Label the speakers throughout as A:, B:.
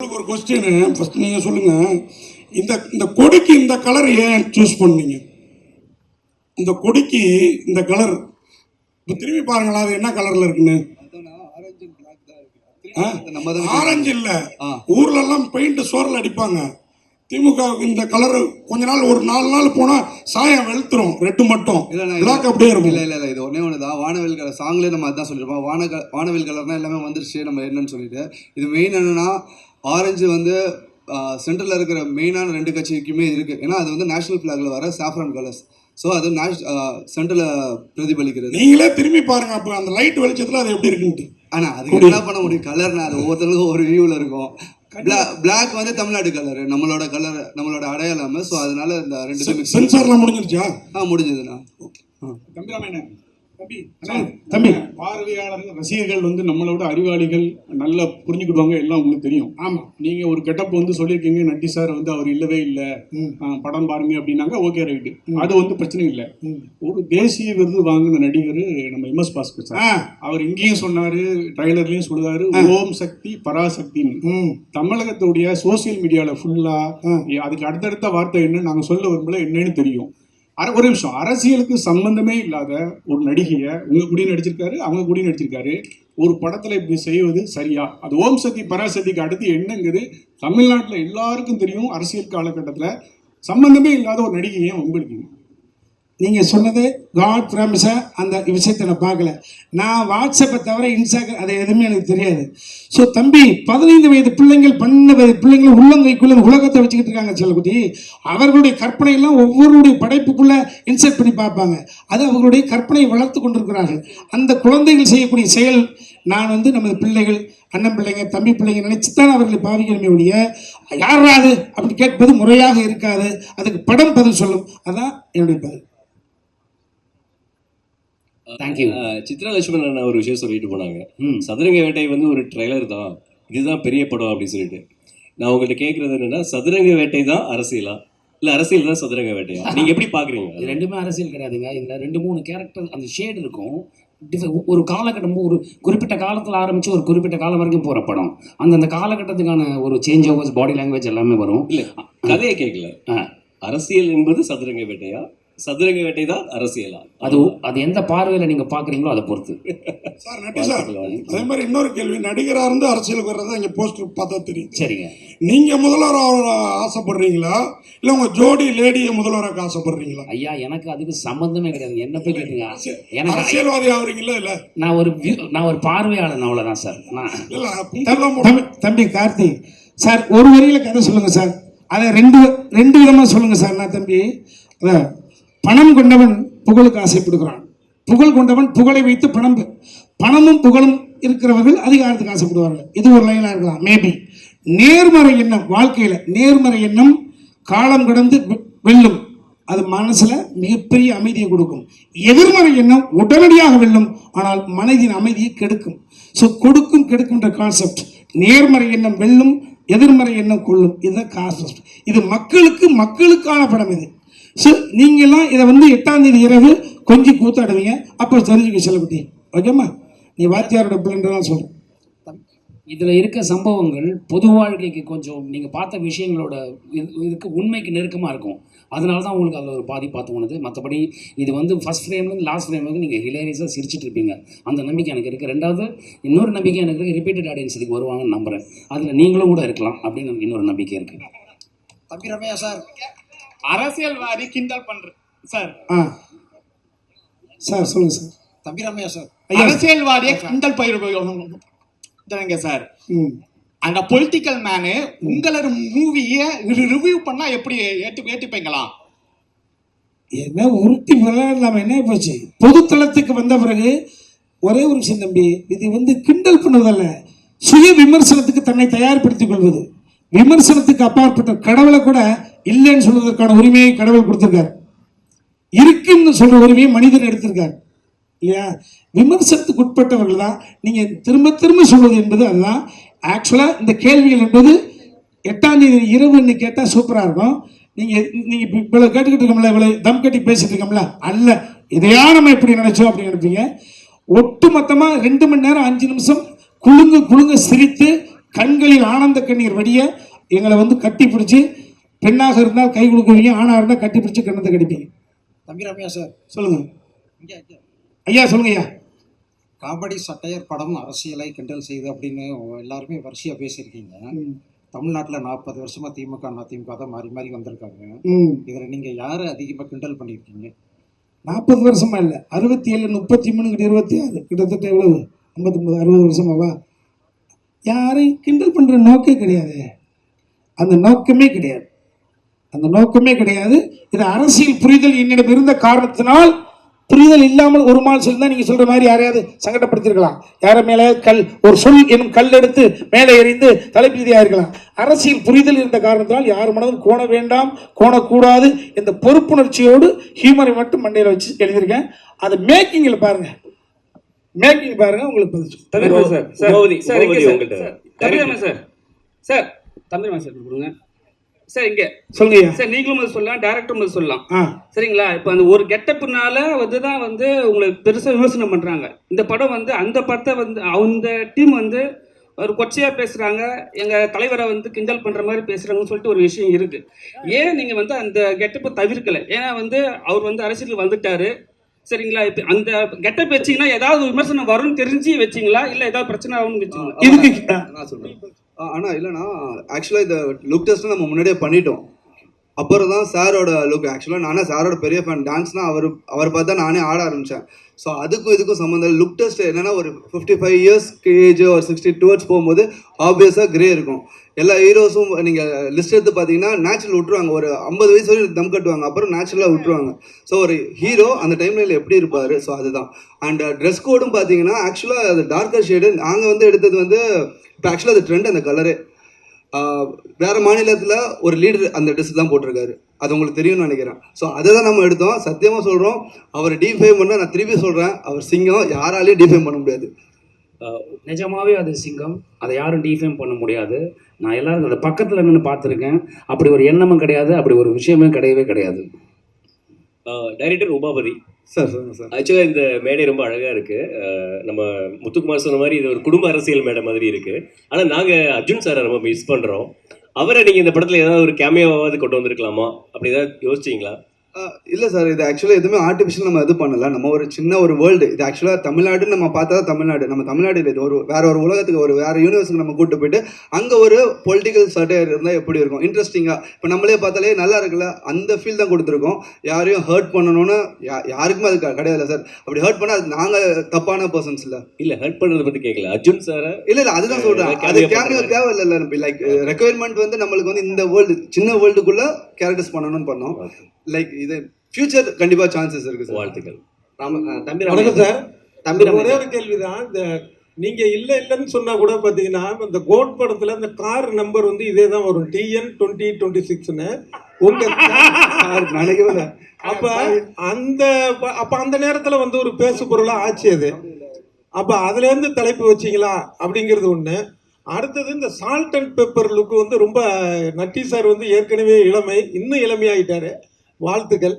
A: ஒரு question first நீங்க சொல்லுங்க. இந்த கொடிக்கு இந்த கலர் ஏன் சூஸ் பண்ணீங்க? இந்த கொடிக்கு இந்த கலர் இப்போ திரும்பி பாருங்களா, அது என்ன கலர்ல இருக்குன்னு. ஆரஞ்சு இல்ல, ஊர்ல எல்லாம் பெயிண்ட் சோர்ல அடிப்பாங்க. திமுகவுக்கு இந்த கலர் கொஞ்ச நாள் ஒரு 4 நாள் போனா சாயம் வெளுத்துரும், ரெட்டு மட்டும் பிளாக் அப்படியே இருக்கும்.
B: இல்ல இது ஒன்னே ஒண்ணுதான். வானவில் கலர் சாங்லேயே நம்ம அதான் சொல்லிருப்போம். வானவில் கலர்னா எல்லாமே வந்துருச்சு நம்ம என்னன்னு சொல்லிட்டு. இது மெயின் என்னன்னா ஆரஞ்சு வந்து சென்ட்ரலில் இருக்கிற மெயினான 2 கட்சிக்குமே இருக்குது. ஏன்னா அது வந்து நேஷனல் ஃப்ளாகில் வர சாஃப்ரான் கலர்ஸ். ஸோ அது சென்ட்ரலில் பிரதிபலிக்கிறது.
A: நீங்களே திரும்பி பாருங்க, அப்போ அந்த லைட் வெளிச்சத்தில் அது எப்படி இருக்குன்ட்டு.
B: ஆனால் அதுக்கு என்ன பண்ண முடியும், கலர்னா அது ஒவ்வொருத்தருக்கும் ஒரு வியூவில் இருக்கும். பிளாக் வந்து தமிழ்நாடு கலரு, நம்மளோட கலர், நம்மளோட அடையாளம். ஸோ அதனால இந்த 2
A: சென்சார்லாம் முடிஞ்சிருச்சா?
B: முடிஞ்சதுண்ணா.
C: தம்பி, பார்வையாளர்கள் ரசிகர்கள் வந்து நம்மளோட அறிவாளிகள் நல்லா புரிஞ்சுக்கிடுவாங்க, எல்லாம் உங்களுக்கு தெரியும். ஆமா, நீங்க ஒரு கெட்டப் வந்து சொல்லியிருக்கீங்க, நட்டி சார் வந்து அவர் இல்லவே இல்லை, படம் பாருங்க அப்படின்னாங்க. ஓகே ரைட்டு, அது வந்து பிரச்சனை இல்லை. ஒரு தேசிய விருது வாங்கின நடிகர் நம்ம MS பாஸ்கர் சார், அவர் இங்கேயும் சொன்னாரு, ட்ரைலர்லயும் சொல்லுவாரு, ஓம் சக்தி பராசக்தின்னு. தமிழகத்துடைய சோசியல் மீடியால ஃபுல்லா அதுக்கு அடுத்தடுத்த வார்த்தை என்ன நாங்க சொல்ல விரும்பல, என்னன்னு தெரியும். ஒரு நிமிஷம், அரசியலுக்கு சம்பந்தமே இல்லாத ஒரு நடிகையை உங்க கூடயும் நடிச்சிருக்காரு, அவங்க கூடயும் நடிச்சிருக்காரு. ஒரு படத்துல இப்படி செய்வது சரியா? அது ஓம் சக்தி பராசக்திக்கு அடுத்து என்னங்கிறது தமிழ்நாட்டில் எல்லாருக்கும் தெரியும். அரசியல் காலகட்டத்தில் சம்பந்தமே இல்லாத ஒரு நடிகையை உங்களுக்கு
D: நீங்கள் சொன்னது காட் ப்ராமிஸாக அந்த விஷயத்தை நான் பார்க்கல. நான் வாட்ஸ்அப்பை தவிர இன்ஸ்டாகிராம் அது எதுவுமே எனக்கு தெரியாது. ஸோ தம்பி, 15 வயது பிள்ளைங்கள் 12 வயது பிள்ளைங்கள் உள்ளங்கைக்குள்ள உலகத்தை வச்சுக்கிட்டு இருக்காங்க செல்லக்குட்டி. அவர்களுடைய கற்பனையெல்லாம் ஒவ்வொருடைய படைப்புக்குள்ளே இன்சர்ட் பண்ணி பார்ப்பாங்க. அது அவர்களுடைய கற்பனையை வளர்த்து கொண்டிருக்கிறார்கள். அந்த குழந்தைகள் செய்யக்கூடிய செயல் நான் வந்து நமது பிள்ளைகள், அண்ணன் பிள்ளைங்க, தம்பி பிள்ளைங்க நினைச்சுத்தான் அவர்களை பாவிக்கணுமே ஒழிய யாராது அப்படி கேட்பது முறையாக இருக்காது. அதுக்கு படம் பதில் சொல்லும். அதான் என்னுடைய பதில்.
E: தேங்க்யூ. சித்ரா லட்சுமணன் ஒரு விஷயம் சொல்லிட்டு போனாங்க, சதுரங்க வேட்டை வந்து ஒரு ட்ரெய்லர் தான், இதுதான் பெரிய படம் அப்படின்னு சொல்லிட்டு. நான் உங்கள்கிட்ட கேட்கறது என்னன்னா, சதுரங்க வேட்டை தான் அரசியலா இல்லை அரசியல் தான் சதுரங்க வேட்டையா? நீங்க எப்படி பாக்குறீங்க?
F: இது ரெண்டுமே அரசியல் கிடையாதுங்க. இதுல 2-3 கேரக்டர் அந்த ஷேட் இருக்கும். ஒரு காலகட்டம், ஒரு குறிப்பிட்ட காலத்தில் ஆரம்பிச்சு ஒரு குறிப்பிட்ட காலம் வரைக்கும் போற படம். அந்தந்த காலகட்டத்துக்கான ஒரு சேஞ்ச் ஓவர்ஸ், பாடி லாங்குவேஜ் எல்லாமே வரும்.
E: இல்லை, கதையை கேட்கல. அரசியல் என்பது சதுரங்க வேட்டையா, சதுரங்க வேட்டை தான் அரசியலா?
F: அது எந்த பார்வையில் நீங்க பாக்குறீங்களோ அதை பொறுத்து.
A: சார் நட்டி சார், அதே மாதிரி இன்னொரு கேள்வி, நடிகரா இருந்து அரசியலுக்கு வர்றதா இங்க போஸ்டர் பார்த்தா தெரியும்.
F: சரிங்க,
A: நீங்க முதல்வராக ஆசைப்படுறீங்களா இல்ல உங்க ஜோடி லேடியை முதல்வராக ஆசைப்படுறீங்களா?
F: ஐயா, எனக்கு அதுக்கு சம்பந்தமே கிடையாது. என்ன போய் கேட்டுங்க, எனக்கு
A: அரசியல்வாதி ஆகுறீங்களா? இல்ல,
F: நான் ஒரு பார்வையாளன், அவ்வளவுதான் சார்.
D: தம்பி கார்த்திக் சார், ஒரு வரியில கதை சொல்லுங்க சார். அதை ரெண்டு விதமா சொல்லுங்க சார். நான் தம்பி, பணம் கொண்டவன் புகழுக்கு ஆசைப்படுகிறான், புகழ் கொண்டவன் புகழை வைத்து பணமும் புகழும் இருக்கிறவர்கள் அதிகாரத்துக்கு ஆசைப்படுவார்கள். இது ஒரு லைனா இருக்கலாம் மேபி. நேர்மறை எண்ணம், வாழ்க்கையில நேர்மறை எண்ணம் காலம் கடந்து வெல்லும். அது மனசுல மிகப்பெரிய அமைதியை கொடுக்கும். எதிர்மறை எண்ணம் உடனடியாக வெல்லும், ஆனால் மனதின் அமைதியை கெடுக்கும். ஸோ கொடுக்கும் கெடுக்கும்ன்ற கான்செப்ட். நேர்மறை எண்ணம் வெல்லும், எதிர்மறை எண்ணம் கொள்ளும். இதுதான் கான்செப்ட். இது மக்களுக்கான படம் இது. ஸோ நீங்கள்லாம் இதை வந்து 8ஆம் தேதி இரவு கொஞ்சம் கூத்தாடுவீங்க, அப்போ தெரிஞ்சுக்க செல்லக்குட்டி. ஓகேம்மா, நீ வாத்தியாரோட பிள்ளைன்றதான் சொல்கிறேன்.
F: இதில் இருக்க சம்பவங்கள் பொது வாழ்க்கைக்கு கொஞ்சம் நீங்கள் பார்த்த விஷயங்களோட இதுக்கு உண்மைக்கு நெருக்கமாக இருக்கும். அதனால தான் உங்களுக்கு அதில் ஒரு பார்த்து தோணுது. மற்றபடி இது வந்து ஃபஸ்ட் ஃப்ரேம்லேருந்து லாஸ்ட் ஃப்ரேம் வந்து நீங்கள் ஹிலேரியஸாக சிரிச்சிட்டு இருப்பீங்க. அந்த நம்பிக்கை எனக்கு இருக்குது. ரெண்டாவது இன்னொரு நம்பிக்கை எனக்கு இருக்குது, ரிப்பீட்டட் ஆடியன்ஸ் இதுக்கு வருவாங்கன்னு நம்புகிறேன். அதில் நீங்களும் கூட இருக்கலாம் அப்படின்னு எனக்கு இன்னொரு நம்பிக்கை இருக்குது.
G: தம்பி ரம்யா சார், அரசியல்வாதி கிண்டல் பண்ற சார்.
D: சார் சொல்லுங்க சார்.
G: தம்பி ரம்யா சார், அரசியல்வாதியை கிண்டல் பயிர் சார். அந்த பொலிட்டிக்கல் மேனு உங்களோட மூவியை ரிவ்யூ பண்ணா எப்படி ஏற்றுப்பீங்களா?
D: என்ன உருட்டி விளையாடலாம், என்ன போச்சு? பொதுத்தளத்துக்கு வந்த பிறகு ஒரே ஒரு விஷயம் தம்பி, இது வந்து கிண்டல் பண்ணுவதல்ல, சுய விமர்சனத்துக்கு தன்னை தயார்படுத்திக் கொள்வது. விமர்சனத்துக்கு அப்பாற்பட்ட கடவுளை கூட இல்லைன்னு சொல்வதற்கான உரிமையை கடவுள் கொடுத்திருக்கார். இருக்குன்னு சொல்ற உரிமையை மனிதன் எடுத்திருக்கார் இல்லையா? விமர்சனத்துக்கு உட்பட்டவர்கள் தான் நீங்க திரும்ப சொல்வது என்பது. அதுதான் ஆக்சுவலா இந்த கேள்விகள் என்பது 8ஆம் தேதி இரவுன்னு கேட்டா சூப்பரா இருக்கும். நீங்க இவ்வளவு கேட்டுக்கிட்டு இருக்கோம்ல, இவ்வளவு தம் கட்டி பேசிட்டு இருக்கோம்ல, அல்ல இதையா நம்ம எப்படி நினைச்சோம் அப்படின்னு நினைப்பீங்க. ஒட்டு மொத்தமா 2 மணி நேரம் 5 நிமிஷம் குலுங்க சிரித்து கண்களில் ஆனந்த கண்ணீர் வடிய எங்களை வந்து கட்டி பிடிச்சி, பெண்ணாக இருந்தால் கை கொடுக்குவீங்க, ஆணாக இருந்தால் கட்டி பிடிச்சி கண்ணத்தை கடிப்பீங்க.
H: தம்பி ரம்யா சார்
D: சொல்லுங்க ஐயா, சொல்லுங்க ஐயா.
H: காமெடி சட்டையர் படம் அரசியலை கிண்டல் செய்து அப்படின்னு எல்லாருமே வரிசையாக பேசியிருக்கீங்க. தமிழ்நாட்டில் 40 வருஷமா திமுக அதிமுக தான் மாறி மாறி வந்திருக்காங்க. இதில் நீங்கள் யாரை அதிகமாக கிண்டல் பண்ணியிருக்கீங்க?
D: 40 வருஷமா இல்லை, 67, 33, 26, கிட்டத்தட்ட எவ்வளவு, 59, 60 வருஷமாவா? யாரையும் கிண்டல் பண்ணுற நோக்கே கிடையாது, அந்த நோக்கமே கிடையாது, அந்த நோக்கமே கிடையாது. இது அரசியல் புரிதல் என்னிடம் இருந்த காரணத்தினால், புரிதல் இல்லாமல் ஒரு மால் சொல்லி தான் நீங்கள் சொல்கிற மாதிரி யாரையாவது சங்கடப்படுத்திருக்கலாம். யாரை மேலே ஒரு சொல் என்னும் கல் எடுத்து மேலே எறிந்து தலைப்பீதியாக இருக்கலாம். அரசியல் புரிதல் இருந்த காரணத்தினால் யார் மனதும் கோண வேண்டாம், கோணக்கூடாது என்ற பொறுப்புணர்ச்சியோடு ஹியூமரை மட்டும் மண்டையில் வச்சு எழுதியிருக்கேன். அது மேக்கிங்கில் பாருங்க, மேக்கிங் பாருங்க, உங்களுக்கு
I: தம்பிராமன் சார் கொடுங்க சார். இங்கே
D: சொல்லுங்க
I: சார், நீங்களும் சொல்லலாம், டேரக்டரும் சொல்லலாம், சரிங்களா? இப்போ அந்த ஒரு கெட்டப்புனால வந்து தான் வந்து உங்களுக்கு பெருசாக விமர்சனம் பண்ணுறாங்க. இந்த படம் வந்து அந்த படத்தை வந்து அந்த டீம் வந்து ஒரு கொச்சையாக பேசுகிறாங்க, எங்கள் தலைவரை வந்து கிண்டல் பண்ணுற மாதிரி பேசுகிறாங்கன்னு சொல்லிட்டு ஒரு விஷயம் இருக்குது. ஏன் நீங்கள் வந்து அந்த கெட்டப்பை தவிர்க்கலை? ஏன்னா வந்து அவர் வந்து அரசியலுக்கு வந்துட்டார், சரிங்களா? இப்போ அந்த கெட்டப் வச்சிங்கன்னா ஏதாவது விமர்சனம் வரும்னு தெரிஞ்சு வச்சிங்களா, இல்லை ஏதாவது பிரச்சனை ஆகும்னு வச்சிங்களா?
B: இதுக்கு நான் சொல்கிறேன். ஆனால் இல்லைண்ணா, ஆக்சுவலாக இந்த லுக் டெஸ்ட்டு நம்ம முன்னாடியே பண்ணிட்டோம். அப்புறம் தான் சாரோட லுக். ஆக்சுவலாக நானே சாரோட பெரிய ஃபேன். டான்ஸ்னால் அவர் பார்த்தா நானே ஆட ஆரம்பித்தேன். ஸோ அதுக்கும் இதுக்கும் சம்மந்தம். லுக் டெஸ்ட் என்னென்னா, ஒரு 55 இயர்ஸ் ஏஜ் ஒரு 60 டுவர்ட்ஸ் போகும்போது ஆப்வியஸாக கிரே இருக்கும். எல்லா ஹீரோஸும் நீங்கள் லிஸ்ட் எடுத்து பார்த்தீங்கன்னா நேச்சுரல் விட்டுருவாங்க. ஒரு 50 வயசு வரைக்கும் தம் கட்டுவாங்க, அப்புறம் நேச்சுரலாக விட்டுருவாங்க. ஸோ ஒரு ஹீரோ அந்த டைம்ல எப்படி இருப்பார், ஸோ அதுதான். அண்ட் ட்ரெஸ் கோடும் பார்த்தீங்கன்னா ஆக்சுவலாக அது டார்க்கர் ஷேடு. நாங்கள் வந்து எடுத்தது வந்து இப்போ ஆக்சுவலாக அது ட்ரெண்ட், அந்த கலரு. வேறு மாநிலத்தில் ஒரு லீடர் அந்த ட்ரெஸ் தான் போட்டிருக்காரு, அது உங்களுக்கு தெரியும்னு நினைக்கிறேன். ஸோ அதை தான் நம்ம எடுத்தோம். சத்தியமாக சொல்கிறோம், அவர் டிஃபைம் பண்ண, நான் திருப்பி சொல்கிறேன், அவர் சிங்கம், யாராலையும் டிஃபைம் பண்ண முடியாது.
F: நிஜமாவே அது சிங்கம், அதை யாரும் டிஃபைம் பண்ண முடியாது. நான் எல்லாரும் அந்த பக்கத்தில் நின்று பார்த்துருக்கேன். அப்படி ஒரு எண்ணமும் கிடையாது, அப்படி ஒரு விஷயமே கிடையவே கிடையாது.
E: டைரக்டர் உமாபதி
B: சார் சொல்லுங்கள் சார்.
E: ஆக்சுவலாக இந்த மேடை ரொம்ப அழகாக இருக்குது. நம்ம முத்துக்குமார் சொன்ன மாதிரி இது ஒரு குடும்ப அரசியல் மேடை மாதிரி இருக்குது. ஆனால் நாங்கள் அர்ஜுன் சாரை ரொம்ப மிஸ் பண்ணுறோம். அவரை நீங்கள் இந்த படத்தில் ஏதாவது ஒரு கேமியோவாவது கொண்டு வந்திருக்கலாமா, அப்படி ஏதாவது யோசிச்சிங்களா?
B: இல்லை சார், இது ஆக்சுவலாக எதுவுமே ஆர்டிஃபிஷியல் நம்ம இது பண்ணல. நம்ம ஒரு சின்ன ஒரு வேர்ல்டு. இது ஆக்சுவலாக தமிழ்நாடுன்னு நம்ம பார்த்தா தமிழ்நாடு, நம்ம தமிழ்நாடு இல்லை, இது ஒரு வேற ஒரு உலகத்துக்கு, ஒரு வேற யூனிவர்ஸுக்கு நம்ம கூப்பிட்டு போயிட்டு அங்கே ஒரு பொலிட்டிக்கல் சட்டையர் இருந்தால் எப்படி இருக்கும், இன்ட்ரெஸ்டிங்காக. இப்போ நம்மளே பார்த்தாலே நல்லா இருக்குல்ல, அந்த ஃபீல் தான் கொடுத்துருக்கோம். யாரையும் ஹர்ட் பண்ணணும்னு யாருக்குமே அது கிடையாது சார். அப்படி ஹர்ட் பண்ணால் அது நாங்கள் தப்பான பர்சன்ஸ் இல்லை.
E: இல்லை, ஹர்ட் பண்ணுறதை பற்றி கேட்கல, அர்ஜுன் சாரை.
B: இல்லை அதுதான் சொல்கிறேன், அது கேமியோ தேவை இல்லை. லைக் ரெக்குயர்மெண்ட் வந்து நம்மளுக்கு வந்து இந்த வேர்ல்டு, சின்ன வேர்ல்டுக்குள்ளே கேரக்டர்ஸ் பண்ணணும்னு பண்ணோம். லைக் இது ஃபியூச்சர் கண்டிப்பாக சான்சஸ் இருக்குது.
E: வாழ்த்துக்கள்.
J: வணக்கம் சார். ஒரே ஒரு கேள்விதான். இந்த நீங்க இல்லைன்னு சொன்னா கூட பாத்தீங்கன்னா, இந்த கோட் படத்துல இந்த கார் நம்பர் வந்து இதே தான் வரும், TN 2026ன்னு. உங்க
B: நினைக்கவே
J: அப்ப அந்த நேரத்துல வந்து ஒரு பேசு பொருளா ஆச்சு அது. அப்ப அதுல இருந்து தலைப்பு வச்சிங்களா அப்படிங்கிறது ஒண்ணு. அடுத்தது இந்த சால்ட் அண்ட் பெப்பர் லுக் வந்து ரொம்ப நட்டி சார் வந்து ஏற்கனவே இளமை, இன்னும் இளமையாயிட்டாரு, வாழ்த்துக்கள்.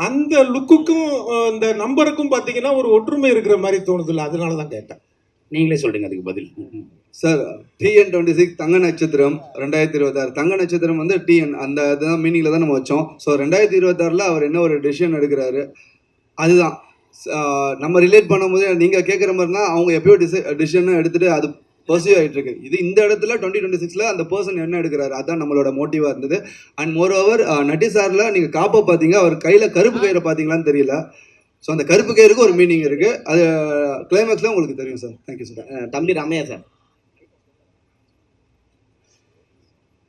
J: அந்த லுக்குக்கும் இந்த நம்பருக்கும் பார்த்தீங்கன்னா ஒரு ஒற்றுமை இருக்கிற மாதிரி தோணுதில்ல, அதனால தான் கேட்டேன்.
F: நீங்களே சொல்றீங்க அதுக்கு பதில்.
B: சார், TN 26 தங்க நட்சத்திரம் 2026. தங்க நட்சத்திரம் வந்து TN அந்த இதுதான் மீனிங்கில் தான் நம்ம வச்சோம். ஸோ 2026 அவர் என்ன ஒரு டெசிஷன் எடுக்கிறாரு, அதுதான் நம்ம ரிலேட் பண்ணும்போது நீங்கள் கேட்குற மாதிரினா அவங்க எப்பயோ டிசிஷன் எடுத்துகிட்டு அது பர்சியூ ஆகிட்டு இருக்கு. இது இந்த இடத்துல 2026 அந்த பர்சன் என்ன எடுக்கிறாரு, அதுதான் நம்மளோட மோட்டிவாக இருந்தது. அண்ட் மோர் ஓவர் நட்டி சாரில் நீங்கள் காப்பை பார்த்தீங்க, அவர் கையில் கருப்பு கயிறை பார்த்தீங்களான்னு தெரியல. ஸோ அந்த கருப்பு கயிறுக்கு ஒரு மீனிங் இருக்குது, அது கிளைமேக்ஸில் உங்களுக்கு தெரியும் சார். Thank you sir.
K: தம்பி ரம்யா சார்.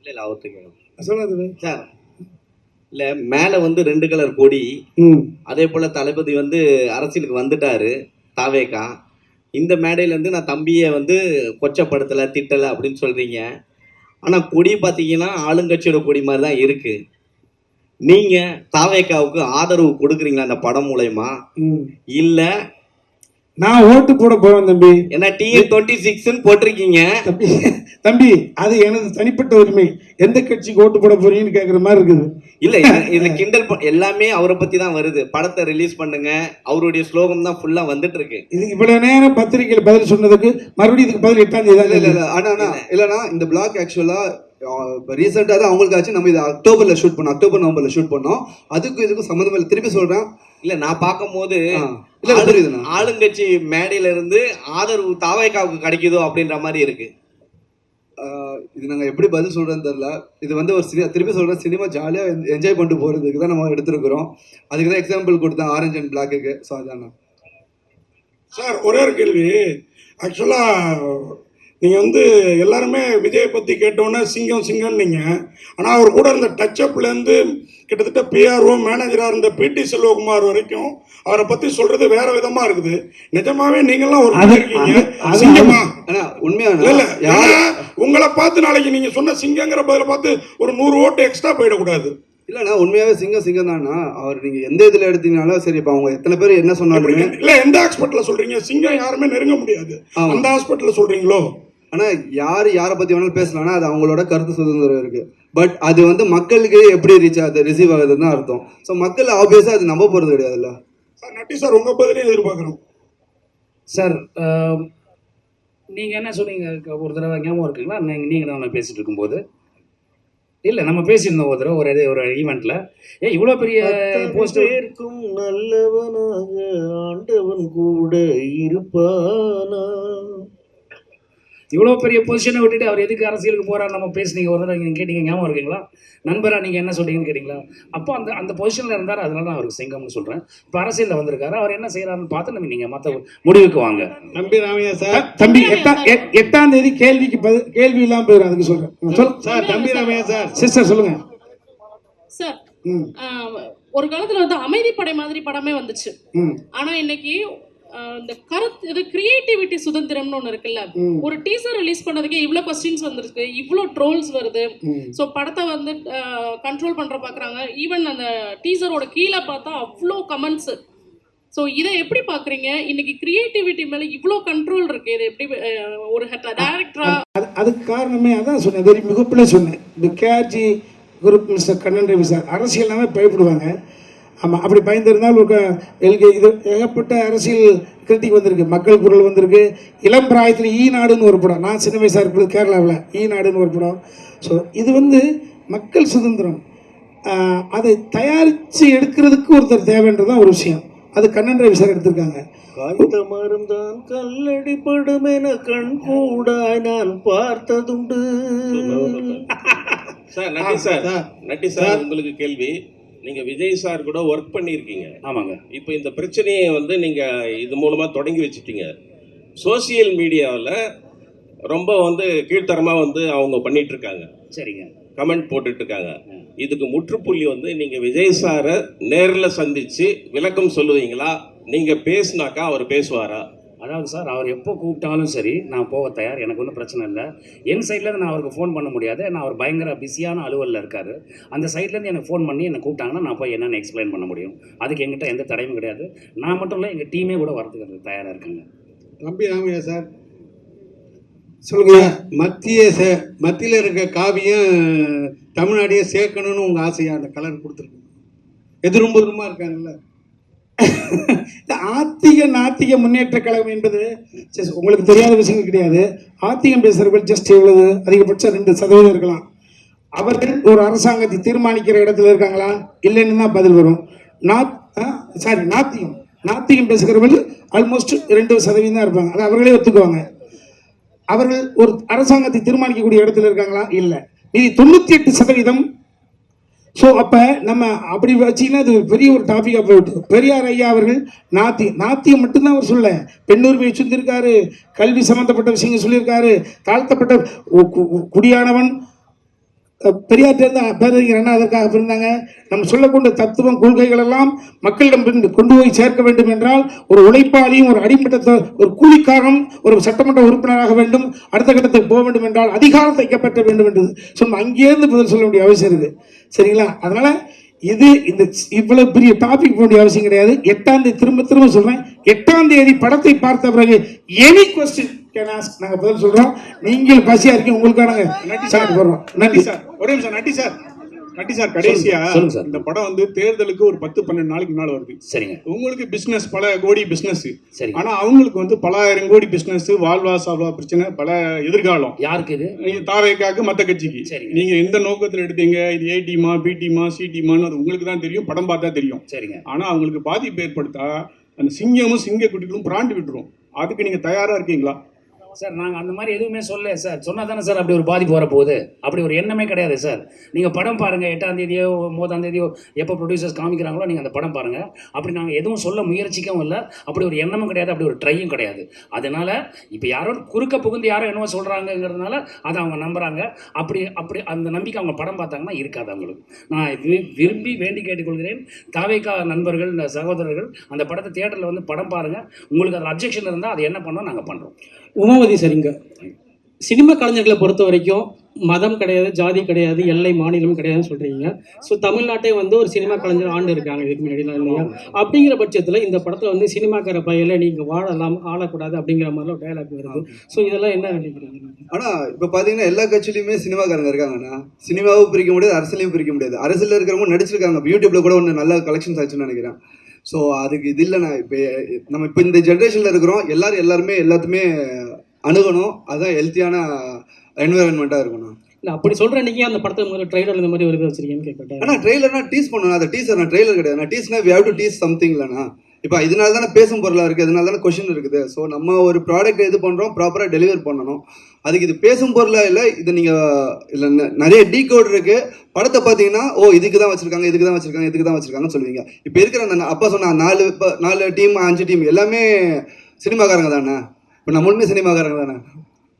K: இல்லை அவருக்கு
J: சொன்னது
K: சார், இல்லை மேலே வந்து 2 கலர் கொடி, அதே போல் தளபதி வந்து அரசியலுக்கு வந்துட்டாரு, தாவேக்கா. இந்த மேடையிலேருந்து நான் தம்பியை வந்து கொச்சப்படுத்தலை, திட்டலை அப்படின்னு சொல்கிறீங்க. ஆனால் கொடி பார்த்தீங்கன்னா ஆளுங்கட்சியோட கொடி மாதிரி தான் இருக்குது. நீங்கள் தாவேக்காவுக்கு ஆதரவு கொடுக்குறீங்களா அந்த படம் மூலயமா, இல்லை
D: நான் ஓட்டு போட போவேன் தம்பி.
K: ஏன்னா TN26 போட்டிருக்கீங்க.
D: தம்பி தம்பி அது எனது தனிப்பட்ட உரிமை. எந்த கட்சிக்கு ஓட்டு போட போறீங்கன்னு கேட்குற மாதிரி இருக்குது.
K: இல்ல இதுல கிண்டல் எல்லாமே அவரை பத்தி தான் வருது. படத்தை ரிலீஸ் பண்ணுங்க, அவருடைய ஸ்லோகம் தான் ஃபுல்லா வந்துட்டு இருக்கு.
D: இது இவ்வளவு நேரம் பத்திரிகையில் பதில் சொன்னதுக்கு மறுபடியும் இதுக்கு பதில் 8ஆம் தேதி தான்.
B: இல்ல இல்லைன்னா இந்த பிளாக் ஆக்சுவலா ரீசெண்டாக தான் அவங்களுக்கு ஆச்சு. நம்ம இதை அக்டோபர்ல ஷூட் பண்ணோம், அக்டோபர் நவம்பர்ல ஷூட் பண்ணோம். அதுக்கும் இதுக்கும் சம்மந்தம் இல்லை. திருப்பி சொல்றேன்,
K: இல்ல நான் பார்க்கும்போது
B: புரியுதுண்ணா,
K: ஆளுங்கட்சி மேடையில இருந்து ஆதரவு தாவேக்காவுக்கு கிடைக்குதோ அப்படின்ற மாதிரி இருக்கு.
B: இது நாங்கள் எப்படி பதில் சொல்கிறேன்னு தெரில. இது வந்து ஒரு திருப்பி சொல்கிறேன், சினிமா ஜாலியாக என்ஜாய் பண்ணிட்டு போகிறதுக்கு தான் நம்ம எடுத்துருக்குறோம். அதுக்கு தான் எக்ஸாம்பிள் கொடுத்தேன் ஆரஞ்ச் அண்ட் பிளாக்குக்கு. ஸோ அதாண்ணா
A: சார். ஒரே ஒரு கேள்வி. ஆக்சுவலாக நீங்கள் வந்து எல்லாருமே விஜயை பற்றி கேட்டோன்னே சிங்கம் சிங்கம்னு நீங்கள், ஆனால் அவர் கூட இருந்த டச்சப்லேருந்து கிட்டத்தட்ட PRO மேனேஜராக இருந்த PT செல்வகுமார் வரைக்கும் அவரை பற்றி சொல்கிறது வேற விதமாக இருக்குது. நிஜமாவே நீங்களாம் ஒரு இருக்கீங்க சிங்கமா?
B: உண்மையான
A: இல்லை உங்களை பார்த்து நாளைக்கு நீங்கள் சொன்ன சிங்கங்கிற பதிலை பார்த்து ஒரு 100 ஓட்டு எக்ஸ்ட்ரா போயிடக்கூடாது.
B: இல்லைண்ணா, உண்மையாகவே சிங்கம் தானா அவர். நீங்கள் எந்த இதில் எடுத்தீங்கனாலும் சரி. இப்போ அவங்க எத்தனை பேர் என்ன சொன்னாலும்
A: இல்லை, எந்த ஹாஸ்பிட்டலில் சொல்கிறீங்க சிங்கம் யாருமே நெருங்க முடியாது, அந்த ஹாஸ்பிட்டலில் சொல்கிறீங்களோ?
B: ஆனால் யாரை பற்றி வேணாலும் பேசலாம்னா அது அவங்களோட கருத்து சுதந்திரம் இருக்குது. பட் அது வந்து மக்களுக்கு எப்படி ரிசீவ் ஆகுதுன்னு தான் அர்த்தம். ஸோ மக்கள் ஆப்வியஸாக அது நம்ப போகிறது கிடையாதுல்ல
A: சார். நட்டி சார் உங்கள் பதிலையும் எதிர்பார்க்குறோம்
F: சார். நீங்கள் என்ன சொன்னீங்க ஒரு தடவை ஞாபகம் இருக்குங்களா? நீங்கள் நான் பேசிகிட்டு இருக்கும்போது இல்லை நம்ம பேசியிருந்தோம் ஒரு தடவை ஒரு ஈவெண்ட்டில். இவ்வளோ பெரிய போஸ்டர்
L: இருக்கும் நல்லவனாக ஆண்டவன் கூட இருப்பானா.
F: இவ்வளோ பெரிய பொசிஷனை விட்டுட்டு அவர் எதுக்கு அரசியலுக்கு போகிறார் நம்ம பேசுனீங்க ஒரு தடவை நீங்கள் கேட்டீங்க, ஞாபகம் இருக்குங்களா? நண்பராக நீங்கள் என்ன சொல்றீங்கன்னு கேட்டிங்களா? அப்போ அந்த பொசிஷனில் இருந்தார், அதனால நான் அவருக்கு சிங்கம்னு சொல்கிறேன். இப்போ அரசியலில் வந்திருக்காரு, அவர் என்ன செய்கிறாருன்னு பார்த்து நம்ம நீங்கள் மற்ற முடிவுக்கு வாங்க.
J: நம்பி ராமையா சார்.
D: தம்பி 8ஆம் தேதி கேள்வி இல்லாமல் போயிடும், அதுக்கு சொல்கிறேன்
J: சார். தம்பி ராமையா சார்.
D: சிஸ்டர் சொல்லுங்கள்
M: சார். ஒரு காலத்தில் வந்து அமைதிப்படை மாதிரி படமே வந்துச்சு. ஆனால் இன்னைக்கு இந்த கருத்து இது கிரியேட்டிவிட்டி சுதந்திரம்னு ஒன்று இருக்குல்ல. ஒரு டீசர் ரிலீஸ் பண்ணதுக்கே இவ்வளோ கொஸ்டின்ஸ் வந்திருக்கு, இவ்வளோ ட்ரோல்ஸ் வருது. ஸோ படத்தை வந்து கண்ட்ரோல் பண்ணுற பார்க்குறாங்க. ஈவன் அந்த டீசரோட கீழே பார்த்தா அவ்வளோ கமெண்ட்ஸ். ஸோ இதை எப்படி பார்க்குறீங்க? இன்னைக்கு கிரியேட்டிவிட்டி மேலே இவ்வளோ கண்ட்ரோல் இருக்கு, இது எப்படி ஒரு டேரக்டரா? அதுக்கு
D: காரணமே அதான் சொன்னேன், வெரி மிகப்பிலே சொன்னேன். இந்த KRG group mister Kannan Ravi sir அரசியல்னாவே பயப்படுவாங்க. ஆமாம், அப்படி பயந்துருந்தால் இது ஏகப்பட்ட அரசியல் கிரிட்டிக் வந்திருக்கு, மக்கள் குரல் வந்திருக்கு. இளம் பிராயத்தில் ஈநாடுன்னு ஒரு படம், நான் சின்ன வயசாக இருக்கிறது கேரளாவில் ஈநாடுன்னு ஒரு படம். ஸோ இது வந்து மக்கள் சுதந்திரம். அதை தயாரித்து எடுக்கிறதுக்கு ஒருத்தர் தேவைன்றதான் ஒரு விஷயம். அது கண்ணன் ரவி சார் எடுத்திருக்காங்க.
L: காய்த்த மருந்தான் கல்லடி படும் என கண் கூட நான் பார்த்ததுண்டு.
N: சார் நட்டி சார் உங்களுக்கு கேள்வி. நீங்க விஜய் சார் கூட ஒர்க் பண்ணியிருக்கீங்க.
F: ஆமாங்க.
N: இப்போ இந்த பிரச்சனையை வந்து நீங்க இது மூலமா தொடங்கி வச்சுட்டீங்க. சோசியல் மீடியாவில் ரொம்ப வந்து கீழ்த்தரமா வந்து அவங்க பண்ணிட்டு இருக்காங்க.
F: சரிங்க.
N: கமெண்ட் போட்டுட்டு இருக்காங்க. இதுக்கு முற்றுப்புள்ளி வந்து நீங்க விஜய் சாரை நேரில் சந்திச்சு விளக்கம் சொல்லுவீங்களா? நீங்க பேசுனாக்கா அவர் பேசுவாரா?
F: அதாவது சார், அவர் எப்போ கூப்பிட்டாலும் சரி நான் போக தயார், எனக்கு ஒன்றும் பிரச்சனை இல்லை. என் சைட்லேருந்து நான் அவருக்கு ஃபோன் பண்ண முடியாது, நான் அவர் பயங்கர பிஸியான அலுவலில் இருக்கார். அந்த சைட்லேருந்து எனக்கு ஃபோன் பண்ணி என்னை கூப்பிட்டாங்கன்னா நான் போய் என்னென்னு எக்ஸ்பிளைன் பண்ண முடியும். அதுக்கு எங்கிட்ட எந்த தடையும் கிடையாது. நான் மட்டும் இல்லை, எங்கள் டீமே கூட வரதுக்கு தயாராக இருக்காங்க.
J: நம்பி ராமையா சார் சொல்லுங்க. மத்தியில் இருக்க காவியம் தமிழ்நாடையே சேர்க்கணும்னு உங்கள் ஆசையாக அந்த கலர் கொடுத்துருக்கு. எதிர்புறமாக இருக்காங்கல்ல.
D: நாத்திக முன்னேற்ற கழகம் என்பது உங்களுக்கு தெரியாத விஷயம் கிடையாது. ஆத்திகம் பேசுறவர்கள் ஜஸ்ட் எவ்வளவு அதிகபட்சம் 2% இருக்கலாம். அவர்கள் ஒரு அரசாங்கத்தை தீர்மானிக்கிற இடத்துல இருக்காங்களா? இல்லைன்னு தான் பதில் வரும். நாத்திகம் பேசுகிறவர்கள் ஆல்மோஸ்ட் 2% தான் இருப்பாங்க. அதை அவர்களே ஒத்துக்குவாங்க. அவர்கள் ஒரு அரசாங்கத்தை தீர்மானிக்கக்கூடிய இடத்துல இருக்காங்களா? இல்லை. இது 98%. ஸோ அப்போ நம்ம அப்படி வச்சிங்கன்னா அது பெரிய ஒரு டாப்பிக்காக போயிட்டு. பெரியார் ஐயா அவர்கள் நாத்தியம் மட்டும்தான் அவர் சொல்ல, பெண்ணுரிமையை சொல்லியிருக்காரு, கல்வி சம்மந்தப்பட்ட விஷயங்கள் சொல்லியிருக்காரு, தாழ்த்தப்பட்ட குடியானவன் பெரியார்ட்டேருந்து பேரறிஞர் அண்ணா அதற்காக பிறந்தாங்க. நம்ம சொல்லக்கூடிய தத்துவம் கொள்கைகள் எல்லாம் மக்களிடம் கொண்டு போய் சேர்க்க வேண்டும் என்றால் ஒரு உழைப்பாளியும் ஒரு அடிமட்டத்தை ஒரு கூலிக்காரனும் ஒரு சட்டமன்ற உறுப்பினராக வேண்டும். அடுத்த கட்டத்துக்கு போக வேண்டும் என்றால் அதிகாரம் தைக்கப்பட்ட வேண்டும் என்றது சொன்ன அங்கேருந்து பதில் சொல்ல வேண்டிய அவசியம் இருக்குது. சரிங்களா? அதனால் இது இந்த இவ்வளவு பெரிய டாபிக் போட அவசியம் கிடையாது. 8ஆம் தேதி திரும்ப சொல்றேன், 8ஆம் தேதி படத்தை பார்த்த பிறகு எனி கொஸ்டின் கேன் ஆஸ்க், நாங்க பதில் சொல்றோம். நீங்கள் பசியா இருக்கீங்க, உங்களுக்கான
C: நன்றி
D: சார் போடுறோம்.
C: நன்றி சார். ஒரே நிமிஷம். நட்டி சார் கடைசியா இந்த படம் வந்து தேர்தலுக்கு ஒரு 10-12 நாளைக்கு முன்னால வருது.
F: சரிங்க.
C: உங்களுக்கு பிசினஸ் பல கோடி பிசினஸ்,
F: சரி.
C: ஆனா அவங்களுக்கு வந்து பல ஆயிரம் கோடி பிசினஸ், வாழ்வா சாவா பிரச்சனை, பல எதிர்காலம்.
F: யாருக்கு இது?
C: தாவேக்காக்கு, மத்த கட்சிக்கு. நீங்க எந்த நோக்கத்துல எடுத்தீங்க, இது ஏ டீமா பி டீமா சி டீமான்னு அது உங்களுக்கு தான் தெரியும், படம் பார்த்தா தெரியும்.
F: சரிங்க.
C: ஆனா அவங்களுக்கு பாதிப்பு ஏற்படுத்தா அந்த சிங்கமும் சிங்க குட்டிகளும் பிராண்டு விட்டுரும். அதுக்கு நீங்க தயாரா இருக்கீங்களா?
F: சார் நாங்கள் அந்த மாதிரி எதுவுமே சொல்ல சார். சொன்னால் தானே சார் அப்படி ஒரு பாதிப்பு வரப்போகுது. அப்படி ஒரு எண்ணமே கிடையாது சார். நீங்கள் படம் பாருங்கள், 8ஆம் தேதியோ 9ஆம் தேதியோ எப்போ ப்ரொடியூசர்ஸ் காமிக்கிறாங்களோ நீங்கள் அந்த படம் பாருங்கள். அப்படி நாங்கள் எதுவும் சொல்ல முயற்சிக்கவும் இல்லை, அப்படி ஒரு எண்ணமும் கிடையாது, அப்படி ஒரு ட்ரையும் கிடையாது. அதனால் இப்போ யாரோ குறுக்க புகுந்து யாரோ என்னவோ சொல்கிறாங்கங்கிறதுனால அதை அவங்க நம்புகிறாங்க. அப்படி அப்படி அந்த நம்பிக்கை அவங்க படம் பார்த்தாங்கன்னா இருக்காது அவங்களுக்கு. நான் விரும்பி வேண்டி கேட்டுக்கொள்கிறேன், தாவேக்கா நண்பர்கள், சகோதரர்கள் அந்த படத்தை தியேட்டரில் வந்து படம் பாருங்கள். உங்களுக்கு அதில் அப்ஜெக்ஷன் இருந்தால் அது என்ன பண்ணோம் நாங்கள் பண்ணுறோம்.
O: உமாவதி சரிங்க. சினிமா கலைஞர்களை பொறுத்த வரைக்கும் மதம் கிடையாது, ஜாதி கிடையாது, எல்லை மாநிலம் கிடையாதுன்னு சொல்கிறீங்க. ஸோ தமிழ்நாட்டே வந்து ஒரு சினிமா கலைஞர் ஆண்டு இருக்காங்க இதுக்கு முன்னாடிலாம் இல்லையா? அப்படிங்கிற பட்சத்தில் இந்த படத்தில் வந்து சினிமாக்கார பையில நீங்கள் வாழலாம் ஆளக்கூடாது அப்படிங்கிற மாதிரிலாம் டைலாக் வருது. ஸோ இதெல்லாம் என்ன நினைக்கிறீங்க?
B: ஆனால் இப்போ பார்த்தீங்கன்னா எல்லா கட்சியிலையுமே சினிமாக்காரங்க இருக்காங்கண்ணா. சினிமாவும் பிரிக்க முடியாது, அரசியலையும் பிரிக்க முடியாது. அரசியலில் இருக்கிறவங்க நடிச்சிருக்காங்க, யூடியூப்ல கூட ஒன்று நல்ல கலெக்ஷன்ஸ் ஆச்சுன்னு நினைக்கிறேன். ஸோ அதுக்கு இது இல்லைண்ணா. இப்போ நம்ம இப்போ இந்த ஜென்ரேஷனில் இருக்கிறோம், எல்லாருமே எல்லாத்துமே அணுகணும். அதுதான் ஹெல்த்தியான என்விரான்மெண்ட்டாக இருக்கணும்.
O: இல்லை அப்படி சொல்கிறேன். நீங்கள் அந்த படத்தை முதல்ல ட்ரெய்லர் இந்த மாதிரி ஒரு இது வச்சிருக்கீங்கன்னு கேட்கட்டேன்.
B: ஆனால் ட்ரெய்லர்னா டீஸ் பண்ணணும், அதை டீசர் நான் ட்ரெய்லர் கிடையாது. நான் டீஸ்னா we have to tease something இல்லைண்ணா. இப்போ இதனால தானே பேசும் பொருளாக இருக்குது, இதனால தானே கொஷின் இருக்குது. ஸோ நம்ம ஒரு ப்ராடக்ட் இது பண்ணுறோம், ப்ராப்பராக டெலிவர் பண்ணணும். அதுக்கு இது பேசும் பொருளாக இல்லை. இது நீங்கள் இல்லை நிறைய டீகோட் இருக்குது. படத்தை பார்த்தீங்கன்னா ஓ இதுக்கு தான் வச்சுருக்காங்க, இதுக்கு தான் வச்சுருக்காங்க, இதுக்கு தான் வச்சுருக்காங்கன்னு சொல்லுவீங்க. இப்போ இருக்கிற அந்த அப்பா சொன்ன 4 டீம் 5 டீம் எல்லாமே சினிமாக்காரங்க தானே. இப்போ நம்மளுமே சினிமாக்காரங்க தானே.